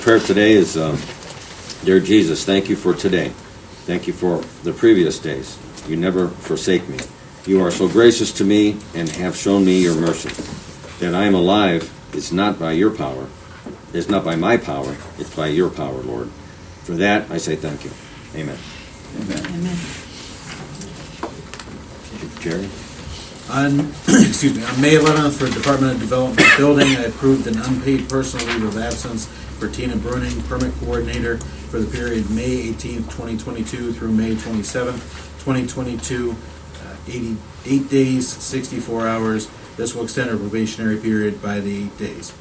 prayer today is, Dear Jesus, thank you for today. Thank you for the previous days. You never forsake me. You are so gracious to me and have shown me your mercy. That I am alive is not by your power. It's not by my power. It's by your power, Lord. For that, I say thank you. Amen. Amen. Amen. Jerry? On May 11th, for Department of Development Building, I approved an unpaid personal leave of absence for Tina Bruning, permit coordinator, for the period May 18th, 2022 through May 27th, 2022, 88 days, 64 hours. This will extend her probationary period by the 8 days.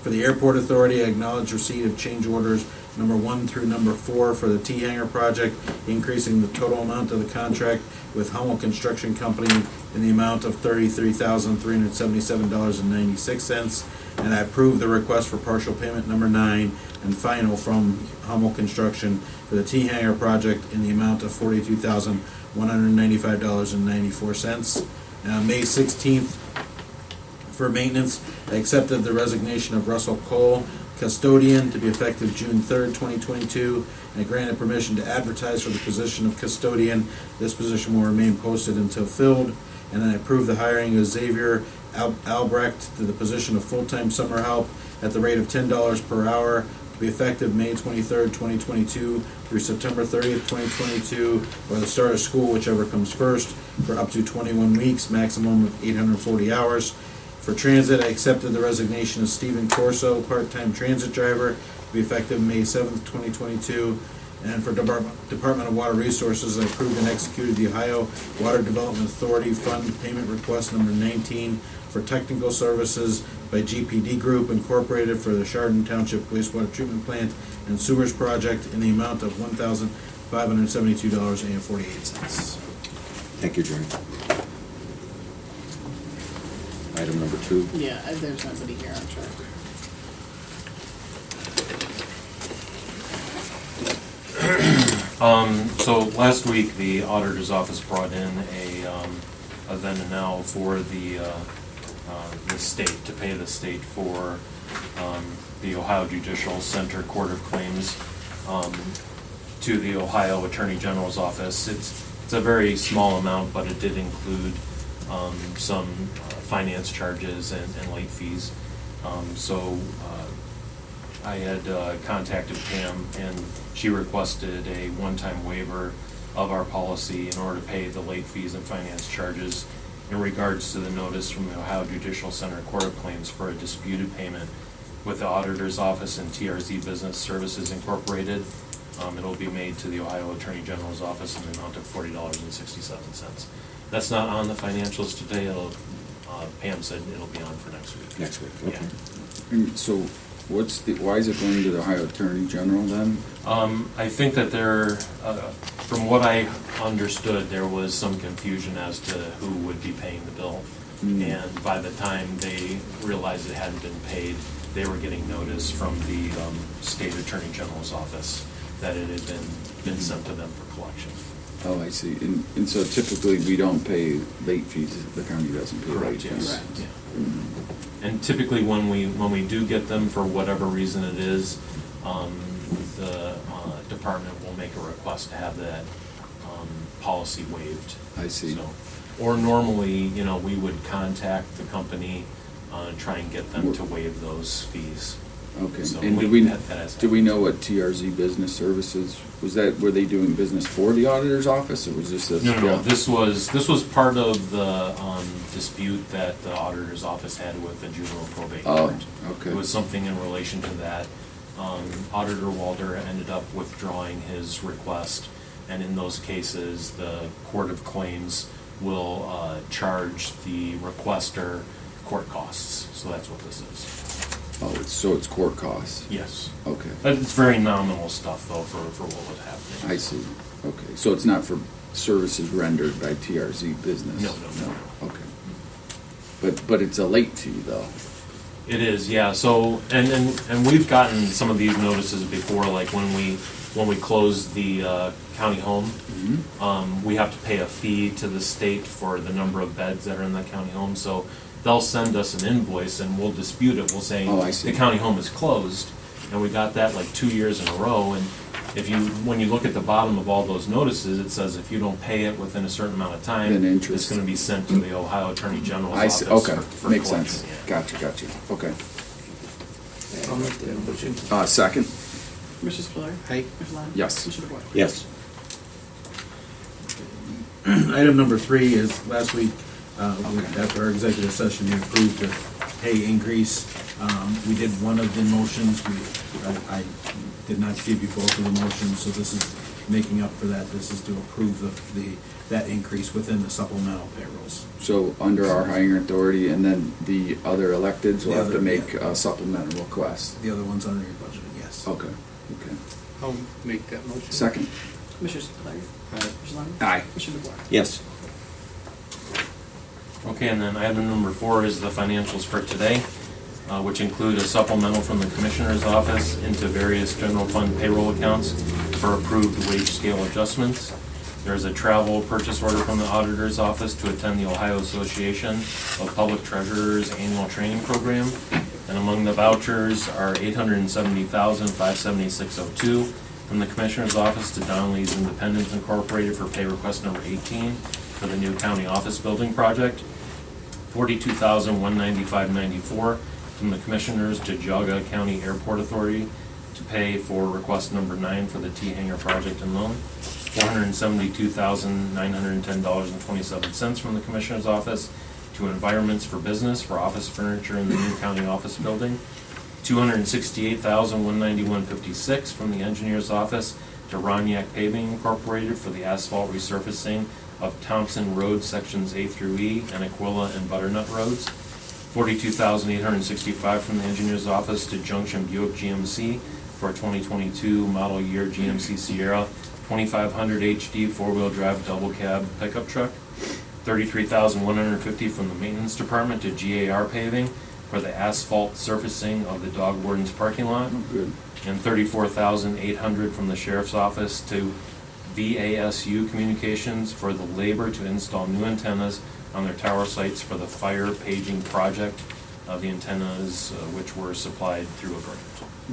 For the Airport Authority, I acknowledge receipt of change orders number 1 through number 4 for the T-Hangar project, increasing the total amount of the contract with Hummel Construction Company in the amount of $33,377.96. And I approve the request for partial payment number 9 and final from Hummel Construction for the T-Hangar project in the amount of $42,195.94. May 16th, for maintenance, I accepted the resignation of Russell Cole, custodian, to be effective June 3rd, 2022, and I granted permission to advertise for the position of custodian. This position will remain posted until filled. And I approve the hiring of Xavier Albrecht to the position of full-time summer help at the rate of $10 per hour, to be effective May 23rd, 2022 through September 30th, 2022, or the start of school, whichever comes first, for up to 21 weeks, maximum of 840 hours. For transit, I accepted the resignation of Stephen Corso, part-time transit driver, to be effective May 7th, 2022. And for Department of Water Resources, I approved and executed the Ohio Water Development Authority Fund Payment Request number 19 for technical services by GPD Group Incorporated for the Chardon Township Wastewater Treatment Plant and Sewers Project in the amount of $1,572.48. Thank you, Jerry. Item number 2. Yeah, there's nobody here, I'm sure. So last week, the auditor's office brought in a then and now for the state, to pay the state for the Ohio Judicial Center Court of Claims to the Ohio Attorney General's office. It's a very small amount, but it did include some finance charges and late fees. So I had contacted Pam, and she requested a one-time waiver of our policy in order to pay the late fees and finance charges in regards to the notice from the Ohio Judicial Center Court of Claims for a disputed payment with the Auditor's Office and TRZ Business Services Incorporated. It'll be made to the Ohio Attorney General's office in the amount of $40.67. That's not on the financials today. Pam said it'll be on for next week. Next week, okay. Yeah. And so, why is it going to the Ohio Attorney General then? I think that from what I understood, there was some confusion as to who would be paying the bill. And by the time they realized it hadn't been paid, they were getting notice from the State Attorney General's office that it had been sent to them for collection. Oh, I see. And so typically we don't pay late fees. The county doesn't pay late Correct, fees. yes. Yeah. And typically when we do get them, for whatever reason it is, the department will make a request to have that policy waived. I see. So, or normally, we would contact the company and try and get them to waive those fees. Okay. So And do we know what TRZ Business Services were they doing business for the auditor's office, or was this a No. This was part of the dispute that the auditor's office had with the juvenile probate court. Okay. It was something in relation to that. Auditor Walter ended up withdrawing his request, and in those cases, the Court of Claims will charge the requester court costs. So that's what this is. Oh, it's court costs. Yes. Okay. But it's very nominal stuff, though, for what was happening. I see. Okay. So it's not for services rendered by TRZ Business. No. Okay. But it's a late fee though. It is, yeah. So and we've gotten some of these notices before, like when we close the county home, we have to pay a fee to the state for the number of beds that are in that county home. So they'll send us an invoice and we'll dispute it. We'll say Oh, I see. the county home is closed, and we got that like 2 years in a row, and when you look at the bottom of all those notices, it says if you don't pay it within a certain amount of time, Then interest. it's gonna be sent to the Ohio Attorney General's I office see, okay, for makes collection, sense. yeah. Gotcha, okay. I'll make that motion. Second? Commissioner Spudler. Aye. Commissioner Lyon. Yes. Commissioner DeBoer. Yes. Item number 3 is, last week, Okay. after our executive session, we approved the pay increase. We did one of the motions, I did not give you both of the motions, so this is making up for that. This is to approve that increase within the supplemental payrolls. So under our hiring authority, and then the other electeds will The have to other, make yeah. a supplemental request. The other one's under your budget, yes. Okay. I'll make that motion. Second? Commissioner Spudler. Aye. Commissioner Lyon. Aye. Commissioner DeBoer. Yes. Okay, and then item number 4 is the financials for today, which include a supplemental from the Commissioner's Office into various general fund payroll accounts for approved wage scale adjustments. There's a travel purchase order from the Auditor's Office to attend the Ohio Association of Public Treasurers Annual Training Program. And among the vouchers are $870,576.02 from the Commissioner's Office to Donnelly's Independence Incorporated for pay request number 18 for the new county office building project. $42,195.94 from the Commissioners to Geauga County Airport Authority to pay for request number 9 for the T-Hanger project and loan. $472,910.27 from the Commissioner's Office to Environments for Business for office furniture in the new county office building. $268,191.56 from the Engineer's Office to Roniak Paving Incorporated for the asphalt resurfacing of Thompson Road sections A through E and Aquila and Butternut Roads. $42,865 from the Engineer's Office to Junction Buick GMC for a 2022 model year GMC Sierra 2500 HD four-wheel drive double cab pickup truck. $33,150 from the Maintenance Department to GAR Paving for the asphalt surfacing of the Dog Warden's parking lot. Oh, good. And $34,800 from the Sheriff's Office to VASU Communications for the labor to install new antennas on their tower sites for the fire paging project. The antennas which were supplied through a grant.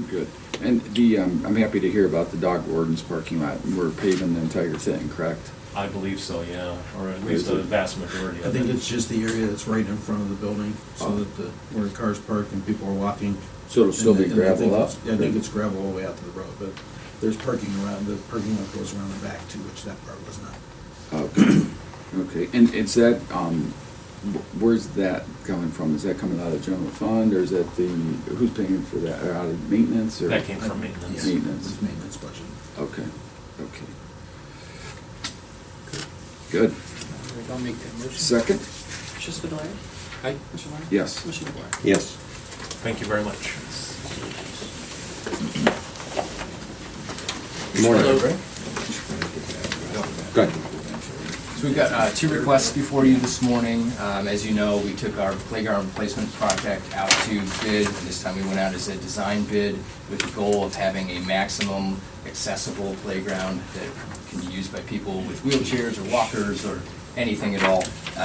Good. And the, I'm happy to hear about the Dog Warden's parking lot. We're paving the entire thing, correct? I believe so, yeah, or at least the vast majority I of think it. it's just the area that's right in front of the building, so Oh. that where cars park and people are walking. So it'll still be And I gravel think up? it's- I think it's gravel all the way out to the road, but there's parking around, the parking lot goes around the back too, which that part was not. Okay. Okay, and is that, where's that coming from? Is that coming out of general fund, or is that who's paying for that, or out of maintenance, or? That came from maintenance. Yeah, Maintenance. It's maintenance budget. Okay, okay. Good. I'll make that motion. Second? Commissioner Spudler. Aye. Commissioner Lyon. Yes. Commissioner DeBoer. Yes. Thank you very much. Good morning. Good. So we've got 2 requests before you this morning. As you know, we took our playground replacement project out to bid. This time we went out as a design bid with the goal of having a maximum accessible playground that can be used by people with wheelchairs or walkers or anything at all.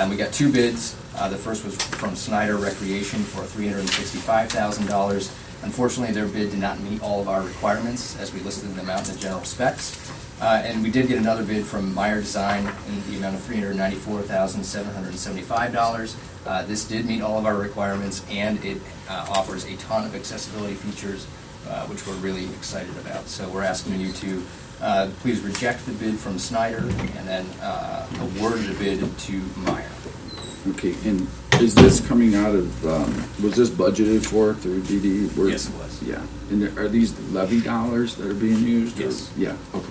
We got 2 bids. The first was from Snyder Recreation for $365,000. Unfortunately, their bid did not meet all of our requirements as we listed them out in the general specs. And we did get another bid from Meyer Design in the amount of $394,775. This did meet all of our requirements, and it offers a ton of accessibility features, which we're really excited about. So we're asking you to please reject the bid from Snyder and then award the bid to Meyer. Okay, and is this coming out of, was this budgeted for through DD? Yes, it was. Yeah, and are these levy dollars that are being used? or- Yes. Yeah, okay.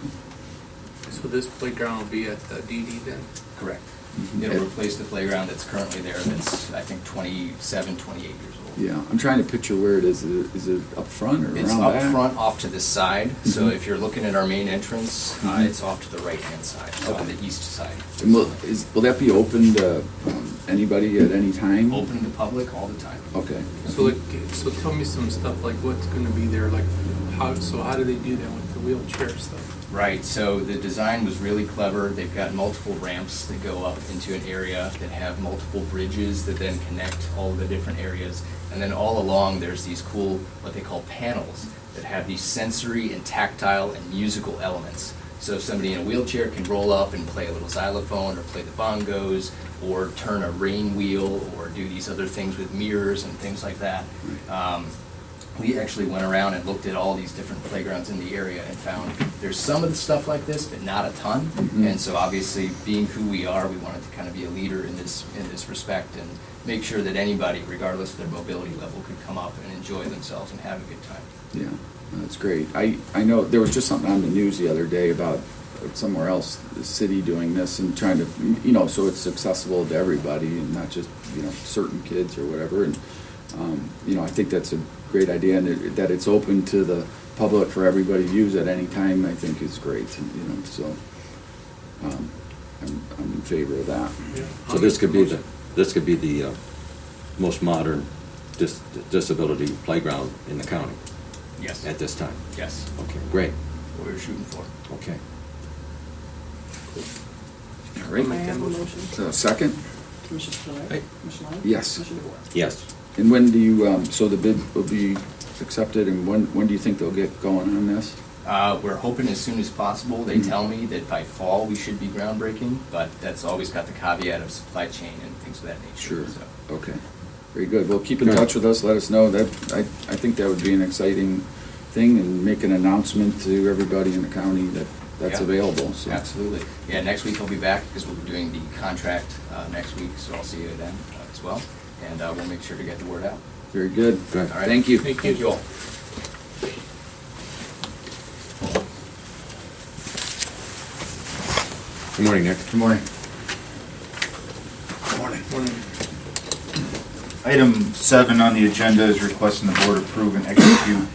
So this playground will be at the DD then? Correct. Mhm. It'll replace the playground that's currently there that's, I think, 27, 28 years old. Yeah, I'm trying to picture where it is. Is it up front or around It's back? up front, off to the side, so Mhm. if you're looking at our main entrance, Mhm. it's off to the right-hand side, so on Okay. the east side. And will that be open to anybody at any time? Open to the public all the time. Okay. So tell me some stuff like what's gonna be there, like how do they do that with the wheelchair stuff? Right, so the design was really clever. They've got multiple ramps that go up into an area that have multiple bridges that then connect all the different areas. And then all along, there's these cool, what they call panels, that have these sensory and tactile and musical elements. So somebody in a wheelchair can roll up and play a little xylophone or play the bongos or turn a rain wheel or do these other things with mirrors and things like that. We actually went around and looked at all these different playgrounds in the area and found there's some of the stuff like this, but not a ton. And so obviously, being who we are, we wanted to kind of be a leader in this respect and make sure that anybody, regardless of their mobility level, could come up and enjoy themselves and have a good time. Yeah, that's great. I know there was just something on the news the other day about somewhere else, the city doing this and trying to, so it's accessible to everybody and not just, certain kids or whatever. And, I think that's a great idea, and that it's open to the public for everybody to use at any time, I think is great, so I'm in favor of that. So this could be the most modern disability playground in the county Yes. at this time. Yes. Okay, great. What we're shooting for. Okay. All right. May I have a motion? So, second? Commissioner Spudler. Aye. Commissioner Lyon. Yes. Commissioner DeWort. Yes. And when do you, so the bid will be accepted, and when do you think they'll get going on this? We're hoping as soon as possible. They tell me that by fall we should be groundbreaking, but that's always got the caveat of supply chain and things of that nature. Sure. So. Okay. Very good. Well, keep in Good. touch with us. Let us know. That I think that would be an exciting thing, and make an announcement to everybody in the county that's Yeah. available. So. Absolutely. Yeah, next week I'll be back because we'll be doing the contract next week, so I'll see you then as well. And we'll make sure to get the word out. Very good. Good. All right. Thank you. Thank you all. Good morning, Nick. Good morning. Morning. Item 7 on the agenda is requesting the board approve and execute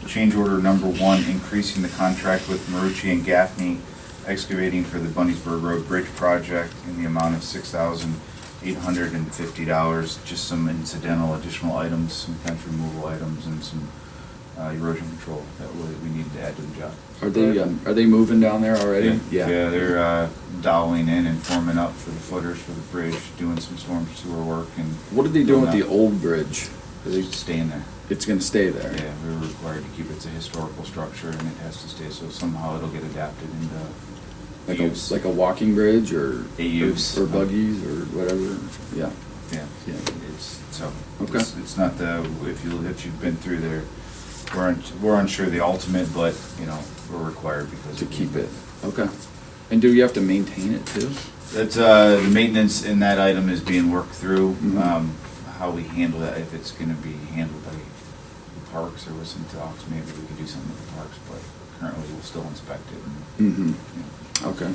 change order number 1, increasing the contract with Marucci and Gaffney Excavating for the Bunniesburg Road Bridge project in the amount of $6,850. Just some incidental additional items, some fence removal items, and some erosion control that we need to add to the job. Are they moving down there already? Yeah, they're doweling in and forming up for the footers for the bridge, doing some storm sewer work, and What are they doing with the old bridge? Are they, it's staying there. it's going to stay there. Yeah, we were required to keep it. It's a historical structure, and it has to stay, so somehow it'll get adapted into use. Like a walking bridge or A use. or buggies or whatever. Yeah. Yeah, Yeah. it's, so. Okay. It's not the, if you've been through there, we're unsure the ultimate, but, we're required because. To keep it. Okay. And do you have to maintain it too? That's, the maintenance in that item is being worked through. Mhm. How we handle that, if it's gonna be handled by the parks, there was some talks, maybe we could do something with the parks, but currently we'll still inspect it. Mm-hmm. Yeah. Okay.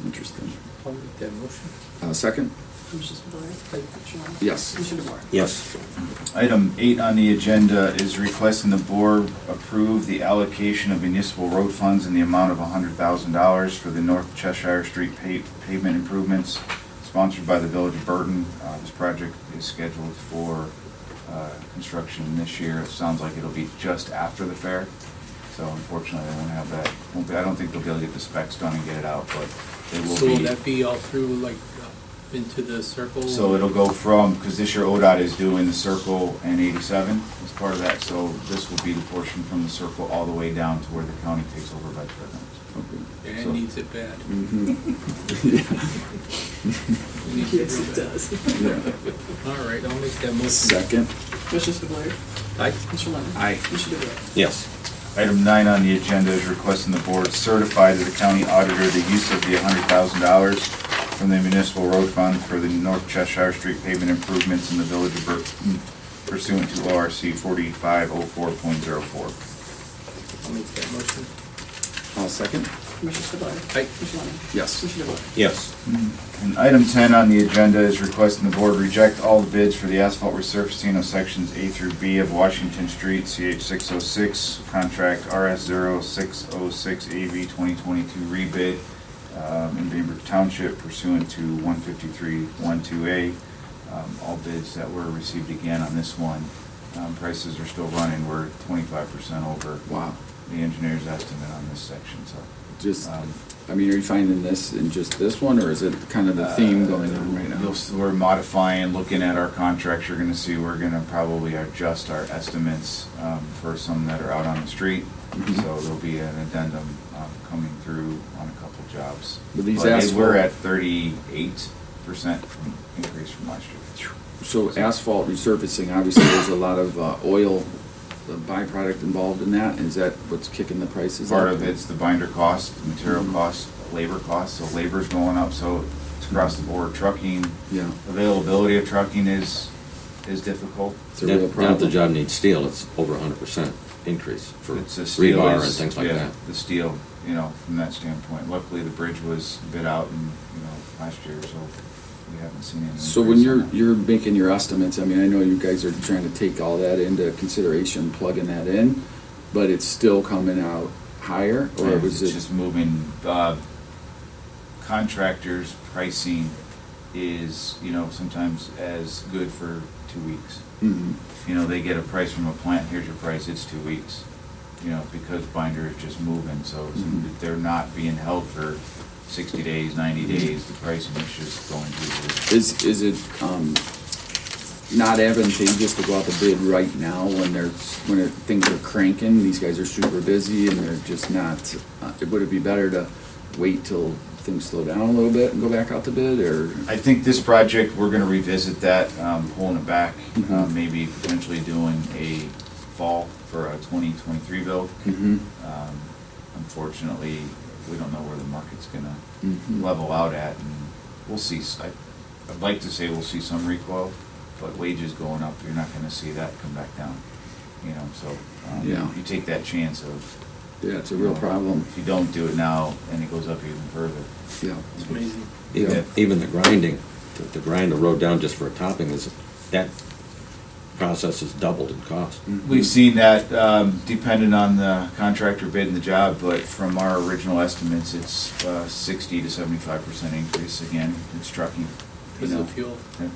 Interesting. I'll make that motion. Second? Commissioner Spudler. Commissioner Lyon. Yes. Commissioner DeWort. Yes. Item 8 on the agenda is requesting the board approve the allocation of municipal road funds in the amount of $100,000 for the North Cheshire Street pavement improvements, sponsored by the Village of Burton. This project is scheduled for construction this year. It sounds like it'll be just after the fair, so unfortunately they won't have that. I don't think they'll be able to get the specs done and get it out, but they will So will be. that be all through, like, into the circle? So it'll go from, because this year ODOT is doing the circle and 87 as part of that, so this will be the portion from the circle all the way down to where the county takes over by the fairgrounds. Okay. And it So- needs it bad. Mm-hmm. It needs Yes, real it bad. does. Yeah. All right, I'll make that motion. Second? Commissioner Spudler. Aye. Commissioner Lyon. Aye. Commissioner DeWort. Yes. Item 9 on the agenda is requesting the board certify to the county auditor the use of the $100,000 from the municipal road fund for the North Cheshire Street pavement improvements in the Village of Burton pursuant to ORC 4504.04. I'll make that motion. Second? Commissioner Spudler. Aye. Commissioner Lyon. Yes. Commissioner DeWort. Yes. And item 10 on the agenda is requesting the board reject all the bids for the asphalt resurfacing of sections A through B of Washington Street, CH 606, contract RS 0606 AV 2022 rebid in Bainbridge Township pursuant to 153.12A. All bids that were received again on this one, prices are still running. We're 25% over Wow. the engineer's estimate on this section, so Just, I mean, are you finding this in just this one, or is it kind of the theme going on right now? We're modifying, looking at our contracts, you're gonna see we're gonna probably adjust our estimates for some that are out on the street. Mhm. So there'll be an addendum coming through on a couple jobs. But these But asphalt- we're at 38% increase from last year. So asphalt resurfacing, obviously, there's a lot of oil byproduct involved in that. Is that what's kicking the prices up? Part of it's the binder cost, the material cost, labor cost, so labor's going up, so it's across the board. Trucking, Yeah, availability of trucking is difficult. it's a real Now, if the problem. job needs steel, it's over 100% increase for It's a steel rebar and is- things like yeah, that. The steel, from that standpoint. Luckily, the bridge was bid out last year, so we haven't seen any. So when increase on that. you're making your estimates, I mean, I know you guys are trying to take all that into consideration, plugging that in, but it's still coming out higher, or was It's it? just moving, contractors' pricing is, sometimes as good for 2 weeks. Mhm. They get a price from a plant, here's your price, it's 2 weeks. Because binder is just moving, so Mhm. they're not being held for 60 days, 90 days, the pricing is just going through. Is it not advantageous to go out to bid right now when things are cranking? These guys are super busy and they're just not, would it be better to wait till things slow down a little bit and go back out to bid, or? I think this project, we're gonna revisit that, pulling it back, Mhm. maybe potentially doing a fall for a 2023 build. Mhm. Unfortunately, we don't know where the market's gonna Mhm. level out at, and we'll see. I'd like to say we'll see some recoil, but wages going up, you're not gonna see that come back down. So Yeah. you take that chance of. Yeah, it's a real problem. If you don't do it now, and it goes up even further. Yeah. It's amazing. Even the grinding, to grind a road down just for a topping that process is doubled in cost. We've seen that, depending on the contractor bid and the job, but from our original estimates, it's 60 to 75% increase again, it's trucking. Because of fuel. And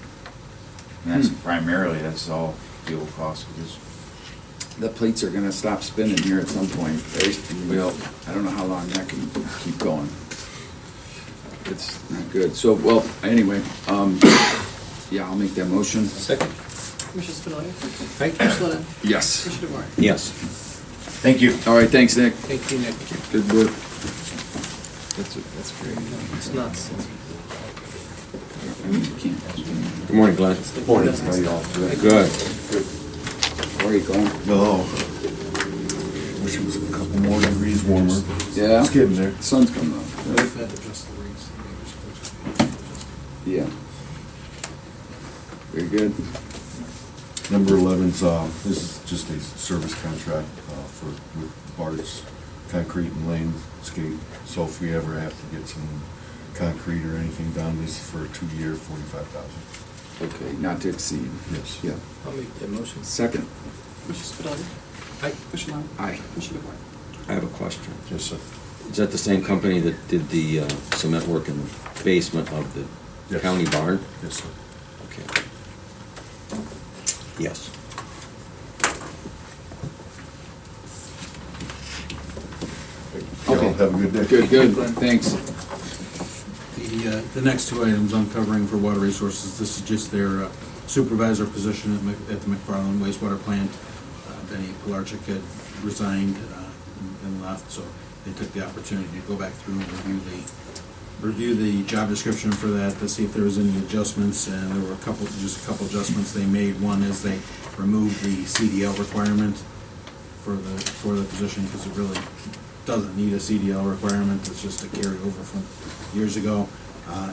that's primarily, that's all fuel costs, because The plates are gonna stop spinning here at some point, right? Well- I don't know how long that can keep going. It's not good. So, well, anyway, yeah, I'll make that motion. Second. Commissioner Spudler. Aye. Commissioner Lennon. Yes. Commissioner DeWart. Yes. thank you. All right, thanks, Nick. Thank you, Nick. Good work. That's great. It's nuts. I mean, you can't. Good morning, Glenn. Morning, how y'all doing? Good. Where are you going? Oh, wish it was a couple more degrees warmer. Yeah? It's getting there. The sun's coming up. If that adjusts the rates, maybe we're supposed to be. Yeah. Very good. Number 11's, this is just a service contract with Bart's Concrete and Landscape. So if we ever have to get some concrete or anything done, this is for a 2-year, $45,000. Okay, not to exceed. Yes. Yeah. I'll make that motion. Second. Commissioner Spudler. Aye. Commissioner Lennon. Aye. Commissioner DeWart. I have a question. Yes, sir. Is that the same company that did the cement work in the basement of the Yes. county barn? Yes, sir. Okay. Yes. Y'all Okay. have a good day. Good, good. Thanks. The next two items I'm covering for water resources, this is just their supervisor position at the McFarland wastewater plant. Benny Pilarczyk had resigned and left, so they took the opportunity to go back through and review the job description for that to see if there was any adjustments, and there were just a couple adjustments they made. One is they removed the CDL requirement for the position, because it really doesn't need a CDL requirement, it's just a carryover from years ago.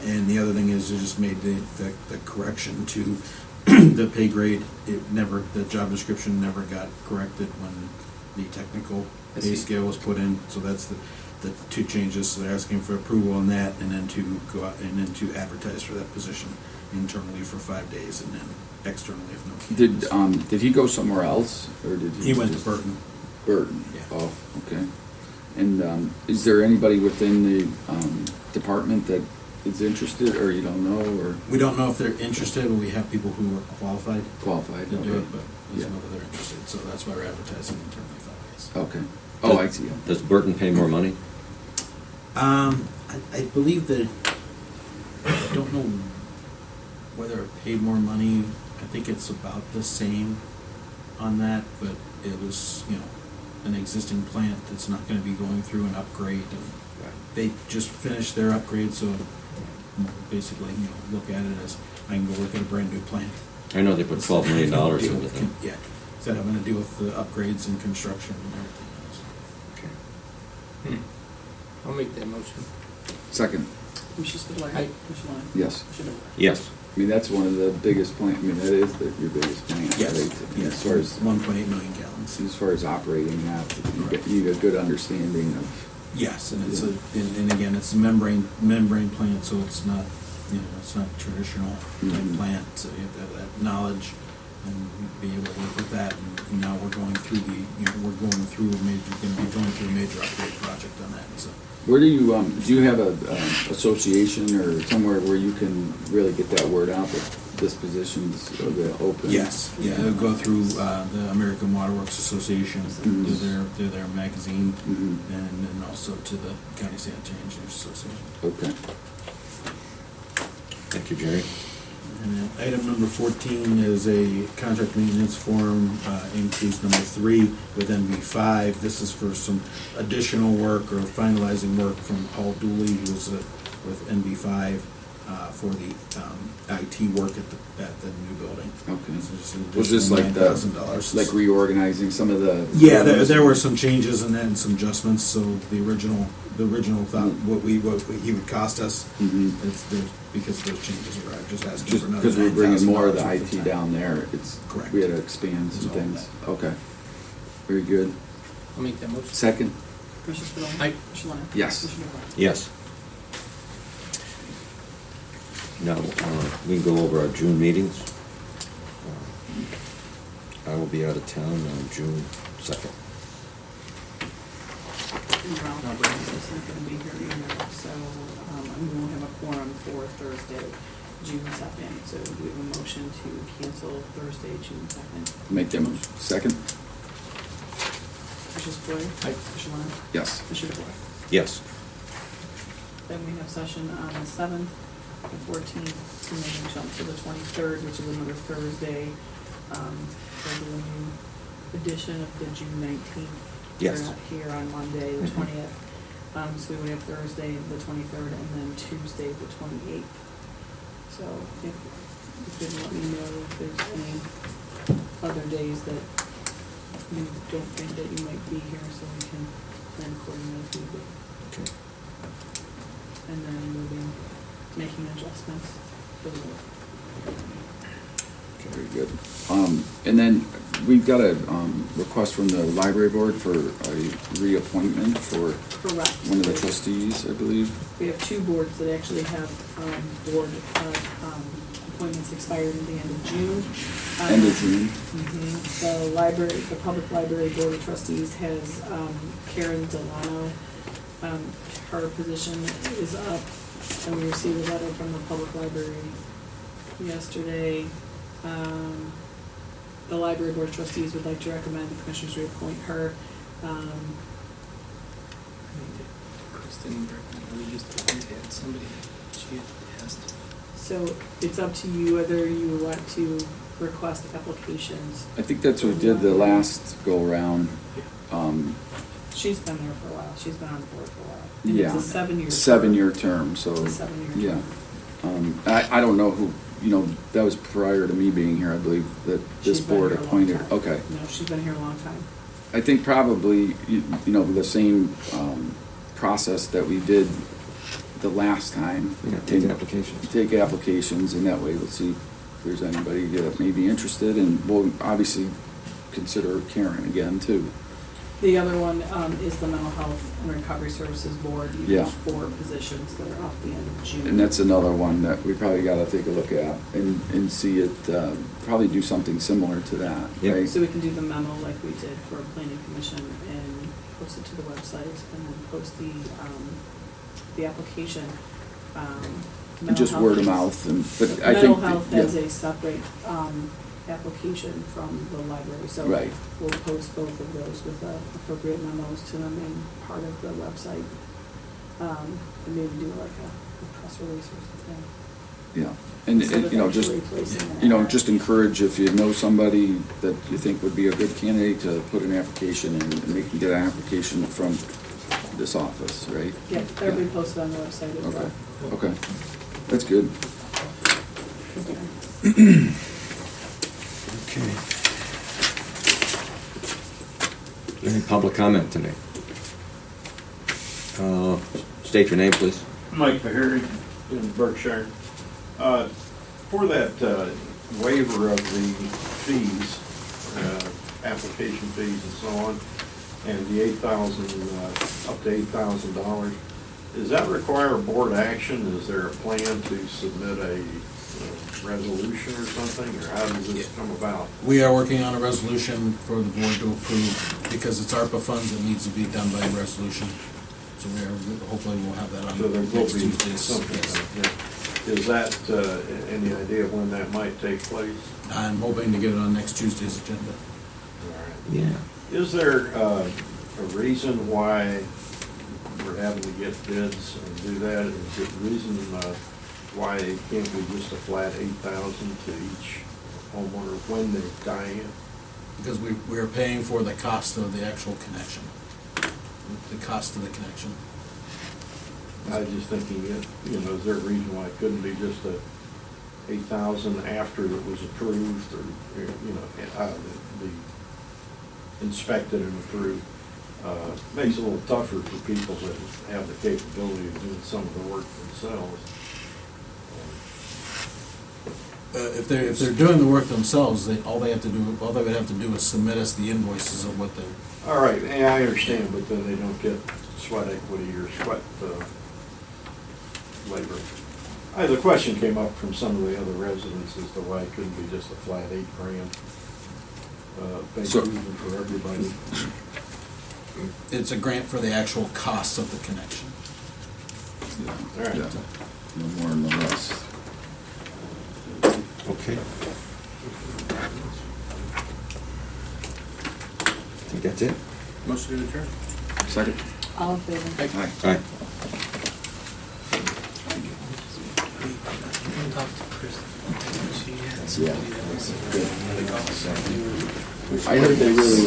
And the other thing is they just made the correction to the pay grade. The job description never got corrected when the technical pay scale was put in, so that's the two changes. So they're asking for approval on that, and then to go out and then to advertise for that position internally for 5 days, and then externally if no candidates. Did he go somewhere else, or did he? He went to just- Burton. Burton. Yeah. Oh, okay. And is there anybody within the department that is interested, or you don't know, or We don't know if they're interested, but we have people who are qualified qualified? to do Okay. it, but we Yeah. don't know that they're interested, so that's why we're advertising internally 5 days. Okay. Oh, I see. Does Burton pay more money? I believe that, I don't know whether it paid more money. I think it's about the same on that, but it was, an existing plant that's not gonna be going through an upgrade. And they just finished their upgrade, so basically, look at it as, I can go work at a brand new plant. I know they put $12 million into it. Yeah, instead of having to deal with the upgrades and construction and everything else. Okay. I'll make that motion. Second, Commissioner Spudler. Aye. Commissioner Lyon. yes. Commissioner DeWort. Yes. I mean, that's one of the biggest plant, I mean, that is your biggest plant, right? Yes, I mean, yes, As far as, 1.8 million gallons. as far as operating that, you need a good understanding of, Yes, and it's Yeah. and again, it's a membrane plant, so it's not, it's not a traditional type Mhm. plant, so you have to have that knowledge and be able to work with that, and now we're going through gonna be going through a major upgrade project on that, so. where do you have a association or somewhere where you can really get that word out that this position's open? Yes, yeah, it'll go through, the American Water Works Association, Mhm. through their magazine, Mhm. and also to the County Sanitary Engineers Association. Okay. Thank you, Jerry. And then item number 14 is a contract maintenance form, increase number 3 with NV5. This is for some additional work or finalizing work from Paul Dooley, who's with NV5, for the IT work at the new building. Okay. This is an Was this additional like $9,000. like reorganizing some of the? Yeah, there were some changes in that and some adjustments, so the original thought, what he would cost us, Mhm. because those changes were, I'm just asking Just for another because we're bringing more of the $9,000 worth IT time. down there, Correct. we had to expand some Is all things. that. Okay. Very good. I'll make that motion. Second? Commissioner Spudler. Aye. Commissioner Lyon. Yes. Commissioner DeWort. Yes. Now, we can go over our June meetings. I will be out of town on June 2nd. And Ralph No, but- is not gonna be here either, so, we won't have a quorum for Thursday, June 2nd, so we have a motion to cancel Thursday, June 2nd. Make that motion. Second? Commissioner Spudler. Aye. Commissioner Lyon. Yes. Commissioner DeWort. Yes. Then we have session on the 7th, the 14th, and then we jump to the 23rd, which is another Thursday, for the new edition of the June 19th. Yes. We're not here on Monday, the 20th. So we would have Thursday, the 23rd, and then Tuesday, the 28th. So if you could let me know if there's any other days that you don't think that you might be here, so we can plan accordingly if we could. Okay. And then we'll be making adjustments for the work. Very good. And then we've got a request from the library board for a reappointment for Correct. one of the trustees, I believe. We have two boards that actually have board appointments expired at the end of June. End of June. Mhm. The Public Library Board of Trustees has Karen Delano. Her position is up, and we received a letter from the Public Library yesterday. The Library Board of Trustees would like to recommend the Commissioners reappoint her. Kristen, we just had somebody that she had asked. So it's up to you whether you want to request applications. I think that's what we did the last go-around. She's been there for a while. She's been on the board for a while. And Yeah. it's a 7-year term. 7-year term, so. It's a 7-year term. Yeah. I don't know who, that was prior to me being here, I believe, that this She's been board here a long appointed. time. Okay. No, she's been here a long time. I think probably, the same process that we did the last time. We gotta take applications. Take applications, and that way we'll see if there's anybody that may be interested, and we'll obviously consider Karen again, too. The other one is the Mental Health and Recovery Services Board. Yeah. There's 4 positions that are up the end of June. And that's another one that we probably gotta take a look at and see it, probably do something similar to that, Yep. right? So we can do the memo like we did for Planning Commission and post it to the website and then post the application. And just Mental word of health mouth, but I think. Mental health yeah. has a separate application from the library, so Right. we'll post both of those with appropriate memos to them and part of the website. And maybe do like a press release or something. Yeah, and, Instead of you know, just, actually placing an you know, ad. just encourage, if you know somebody that you think would be a good candidate, to put an application in, and they can get an application from this office, right? Yeah, that'll be posted on the website as Okay, well. okay, that's good. Okay. Any public comment today? State your name, please. Mike Bahari in Berkshire. For that waiver of the fees, application fees and so on, and the up to $8,000, does that require board action? Is there a plan to submit a resolution or something, or how does this come about? We are working on a resolution for the board to approve, because it's ARPA funds, it needs to be done by resolution. So hopefully we'll have that on So there will next be Tuesday's. something. Yes. Is that, any idea when that might take place? I'm hoping to get it on next Tuesday's agenda. All right. Yeah. Is there a reason why we're having to get bids and do that? Is it reason why it can't be just a flat $8,000 to each homeowner when they tie in? Because we are paying for the cost of the actual connection. The cost of the connection. I was just thinking, is there a reason why it couldn't be just a $8,000 after it was approved, or, the inspected and approved? Makes it a little tougher for people that have the capability of doing some of the work themselves. If they're doing the work themselves, all they would have to do is submit us the invoices of what they. All right, yeah, I understand, but then they don't get sweat equity or sweat labor. The question came up from some of the other residents as to why it couldn't be just a flat $8,000, basically for everybody. It's a grant for the actual cost of the connection. All right. Yeah, no more, no less. Okay. I think that's it. Motion to adjourn. Second? All in favor? Aye. All right. Talk to Kristen. She has. Yeah. I heard they really